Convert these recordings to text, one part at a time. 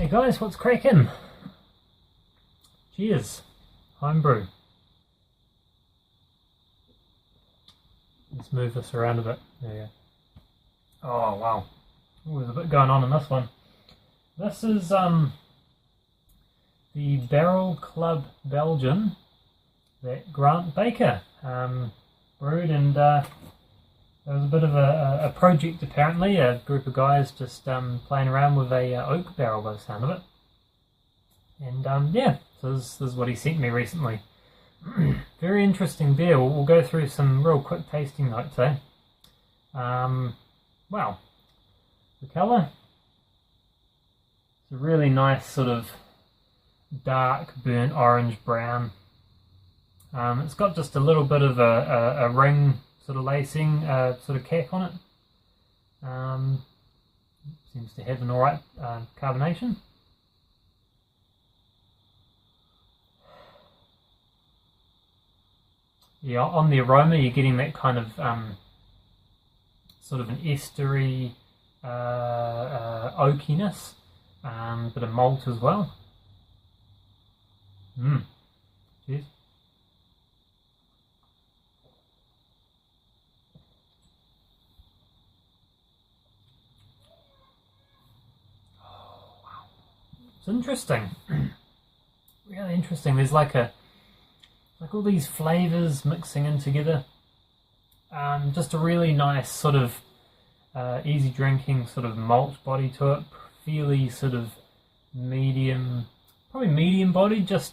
Hey guys, what's cracking? Cheers. Homebrew. Let's move this around a bit. There you go. Oh wow. Ooh, there's a bit going on in this one. This is the Barrel Club Belgian that Grant Baker brewed, and there was a bit of a project apparently, a group of guys just playing around with a oak barrel by the sound of it. And yeah, so this is what he sent me recently. Very interesting beer. We'll go through some real quick tasting notes, eh? Wow. The colour, it's a really nice sort of dark burnt orange brown. It's got just a little bit of a ring sort of lacing, sort of cap on it. Seems to have an alright carbonation. Yeah, on the aroma you're getting that kind of sort of an estery oakiness, bit of malt as well. Cheers. Oh wow, it's interesting. Really interesting. There's like all these flavors mixing in together. Just a really nice sort of easy drinking sort of malt body to it, fairly sort of medium, probably medium body, just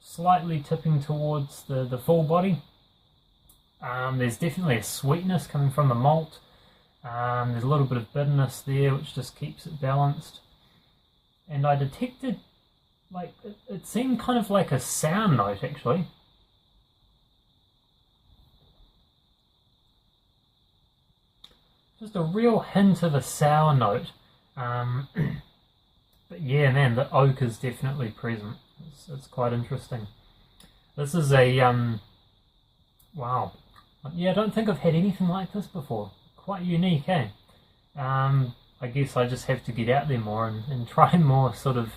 slightly tipping towards the full body. There's definitely a sweetness coming from the malt. There's a little bit of bitterness there which just keeps it balanced, and I detected, like, it seemed kind of like a sour note actually. Just a real hint of a sour note. But yeah, man, the oak is definitely present. It's quite interesting. This is a, wow. Yeah, I don't think I've had anything like this before. Quite unique, eh? I guess I just have to get out there more and try more sort of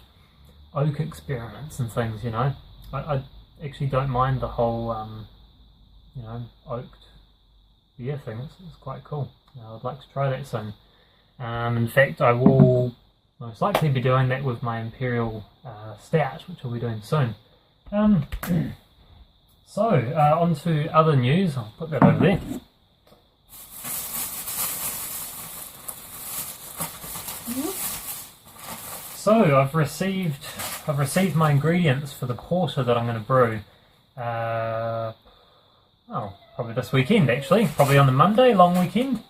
oak experiments and things, you know. I actually don't mind the whole, you know, oaked beer thing. It's quite cool. I'd like to try that soon. In fact, I will most likely be doing that with my Imperial Stout, which I'll be doing soon. So, on to other news. I'll put that over there. So, I've received my ingredients for the porter that I'm going to brew. Probably this weekend actually. Probably on the Monday, long weekend.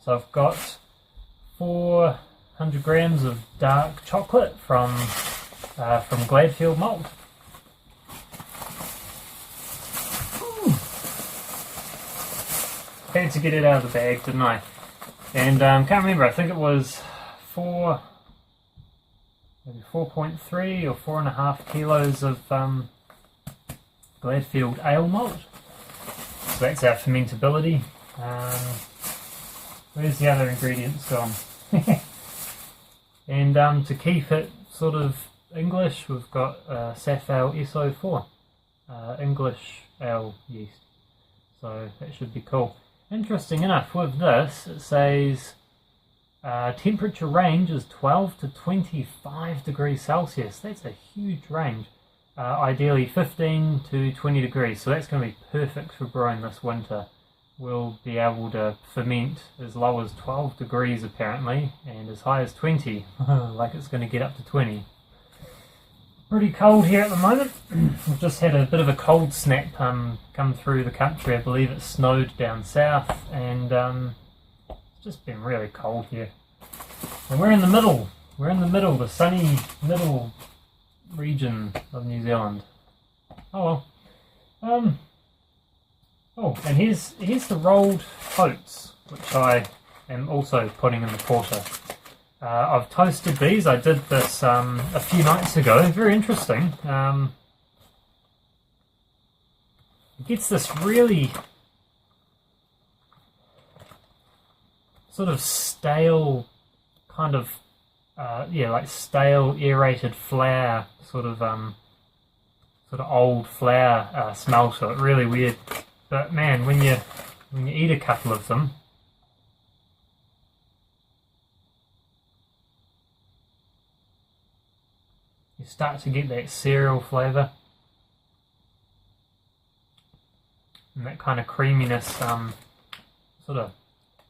So I've got 400 grams of dark chocolate from Gladfield malt. Had to get it out of the bag, didn't I? And can't remember. I think it was maybe 4.3 or 4.5 kilos of Gladfield ale malt. So that's our fermentability. Where's the other ingredients gone? And to keep it sort of English, we've got Saf Ale SO4, English ale yeast. So that should be cool. Interesting enough, with this it says temperature range is 12 to 25 degrees Celsius. That's a huge range. Ideally 15 to 20 degrees, so that's going to be perfect for brewing this winter. We'll be able to ferment as low as 12 degrees apparently, and as high as 20, like it's going to get up to 20. Pretty cold here at the moment. We've just had a bit of a cold snap come through the country. I believe it snowed down south, and it's just been really cold here. And we're in the middle, the sunny middle region of New Zealand. Oh well. Oh, and here's the rolled oats, which I am also putting in the porter. I've toasted these. I did this a few nights ago. Very interesting. It gets this really sort of stale kind of yeah, like stale aerated flour, sort of old flour smell to it. Really weird. But man, when you eat a couple of them, you start to get that cereal flavour and that kind of creaminess, sort of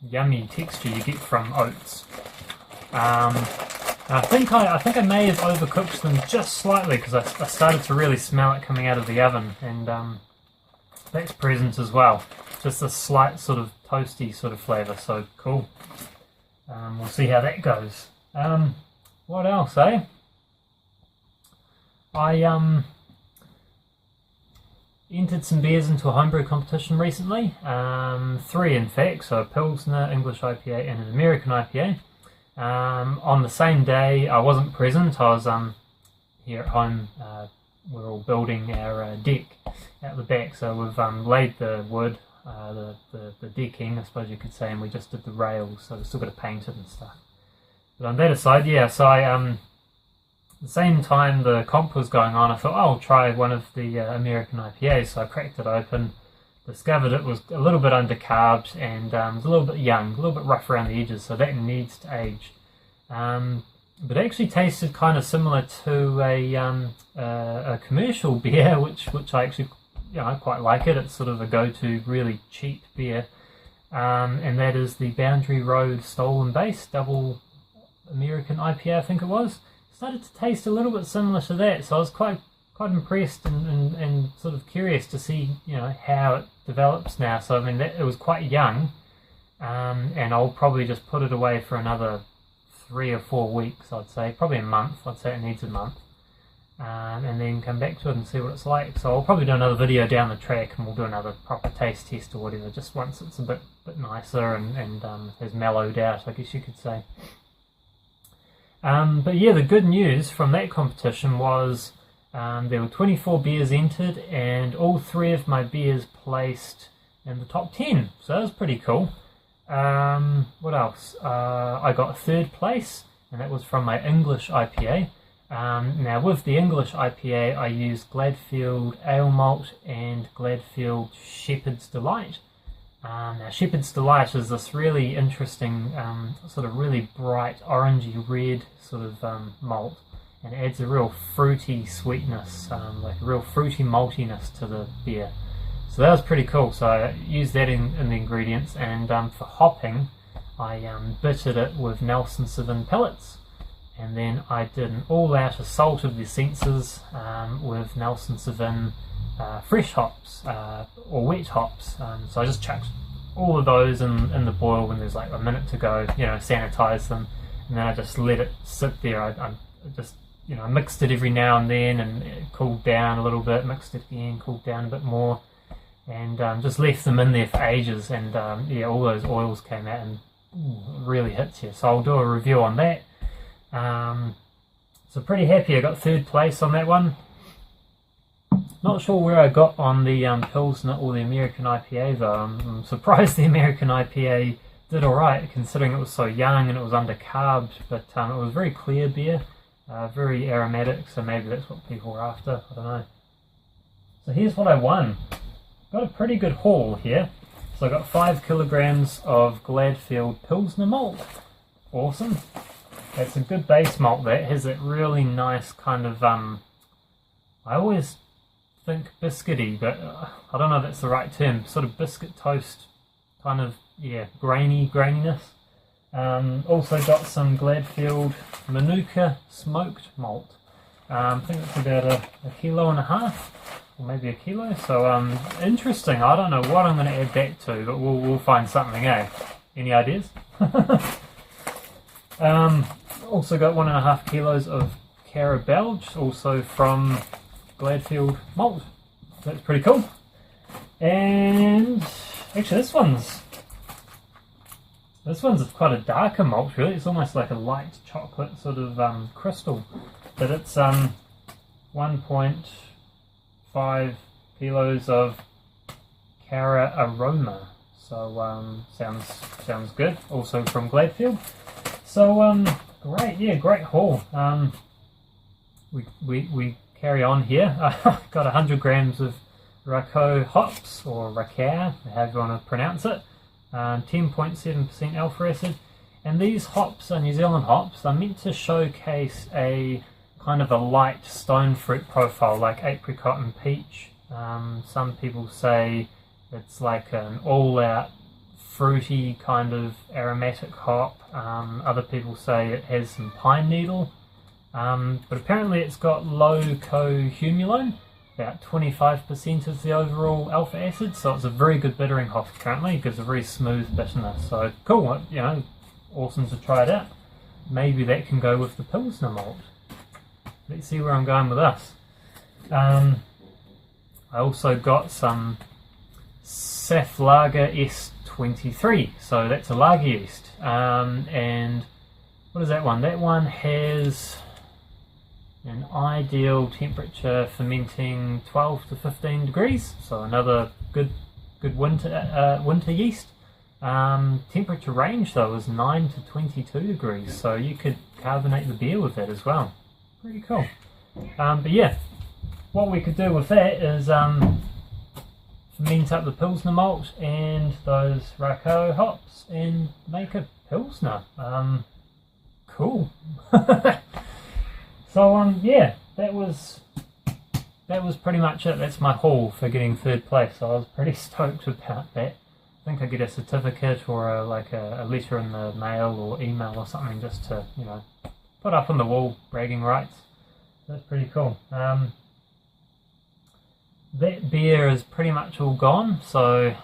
yummy texture you get from oats. I think I may have overcooked them just slightly because I started to really smell it coming out of the oven, and that's present as well. Just a slight sort of toasty sort of flavour, so cool. We'll see how that goes. What else, eh? I entered some beers into a homebrew competition recently. 3 in fact, so a Pilsner, English IPA and an American IPA. On the same day, I wasn't present. I was here at home. We're all building our deck out the back, so we've laid the wood, the decking, I suppose you could say, and we just did the rails, so we've still got to paint it and stuff. But on that aside, yeah, so I at the same time the comp was going on, I thought, oh, I'll try one of the American IPAs, so I cracked it open, discovered it was a little bit undercarbed and was a little bit young, a little bit rough around the edges, so that needs to age. But it actually tasted kind of similar to a commercial beer, which I actually, you know, I quite like it. It's sort of a go-to really cheap beer, and that is the Boundary Road Stolen Base Double American IPA, I think it was. Started to taste a little bit similar to that, so I was quite impressed and sort of curious to see, you know, how it develops now. So I mean, it was quite young, and I'll probably just put it away for another 3 or 4 weeks, I'd say, probably a month. I'd say it needs a month, and then come back to it and see what it's like. So I'll probably do another video down the track, and we'll do another proper taste test or whatever, just once it's a bit nicer and has mellowed out, I guess you could say. But yeah, the good news from that competition was there were 24 beers entered, and all 3 of my beers placed in the top 10, so that was pretty cool. What else? I got 3rd place, and that was from my English IPA. Now with the English IPA, I used Gladfield Ale Malt and Gladfield Shepherd's Delight. Now Shepherd's Delight is this really interesting, sort of really bright orangey red sort of malt, and it adds a real fruity sweetness, like a real fruity maltiness to the beer. So that was pretty cool. So I used that in the ingredients, and for hopping, I bittered it with Nelson Sauvin pellets, and then I did an all-out assault of the senses with Nelson Sauvin fresh hops or wet hops. So I just chucked all of those in the boil when there's like a minute to go, you know, sanitize them, and then I just let it sit there. I just, you know, mixed it every now and then, and it cooled down a little bit, mixed it again, cooled down a bit more, and just left them in there for ages, and yeah, all those oils came out and it really hits you. So I'll do a review on that. So pretty happy I got 3rd place on that one. Not sure where I got on the Pilsner or the American IPA though. I'm surprised the American IPA did alright, considering it was so young and it was undercarbed, but it was very clear beer, very aromatic, so maybe that's what people were after, I don't know. So here's what I won. Got a pretty good haul here. So I got 5 kilograms of Gladfield Pilsner malt. Awesome. It's a good base malt that has that really nice kind of, I always think biscuity, but I don't know if that's the right term, sort of biscuit toast kind of, yeah, graininess. Also got some Gladfield Manuka smoked malt. I think it's about a kilo and a half, or maybe a kilo. So interesting. I don't know what I'm going to add that to, but we'll find something, eh? Any ideas? Also got 1.5 kilos of Cara Belge, also from Gladfield malt. That's pretty cool. And actually this one's quite a darker malt really. It's almost like a light chocolate sort of crystal, but it's 1.5 kilos of Cara Aroma. So sounds good. Also from Gladfield. So great, yeah, great haul. We carry on here. Got 100 grams of Rakow hops, or Rakow, however you want to pronounce it. 10.7% alpha acid. And these hops are New Zealand hops. They're meant to showcase a kind of a light stone fruit profile like apricot and peach. Some people say it's like an all-out fruity kind of aromatic hop. Other people say it has some pine needle. But apparently it's got low cohumulone, about 25% of the overall alpha acid, so it's a very good bittering hop currently. It gives a very smooth bitterness, so cool, you know, awesome to try it out. Maybe that can go with the Pilsner malt. Let's see where I'm going with this. I also got some Saf Lager S23, so that's a lager yeast. And what is that one? That one has an ideal temperature fermenting 12 to 15 degrees, so another good winter yeast. Temperature range though is 9 to 22 degrees, so you could carbonate the beer with that as well. Pretty cool. But yeah, what we could do with that is ferment up the Pilsner malt and those Rakow hops and make a Pilsner. Cool. So yeah, that was pretty much it. That's my haul for getting third place. So I was pretty stoked about that. I think I get a certificate or a letter in the mail or email or something just to, you know, put up on the wall, bragging rights. That's pretty cool. That beer is pretty much all gone, so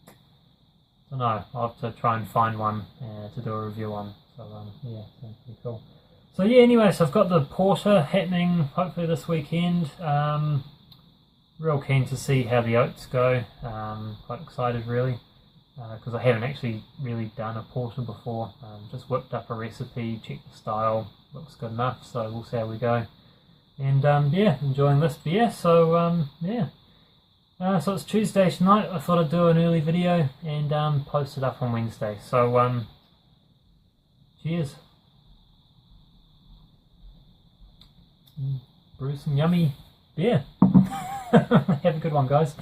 I don't know. I'll have to try and find one to do a review on. So yeah, that's pretty cool. So yeah, anyway, so I've got the porter happening hopefully this weekend. Real keen to see how the oats go. Quite excited really, because I haven't actually really done a porter before. Just whipped up a recipe, checked the style, looks good enough, so we'll see how we go. And yeah, enjoying this beer. So yeah, so it's Tuesday tonight. I thought I'd do an early video and post it up on Wednesday. So cheers. Brew some yummy beer. Have a good one, guys.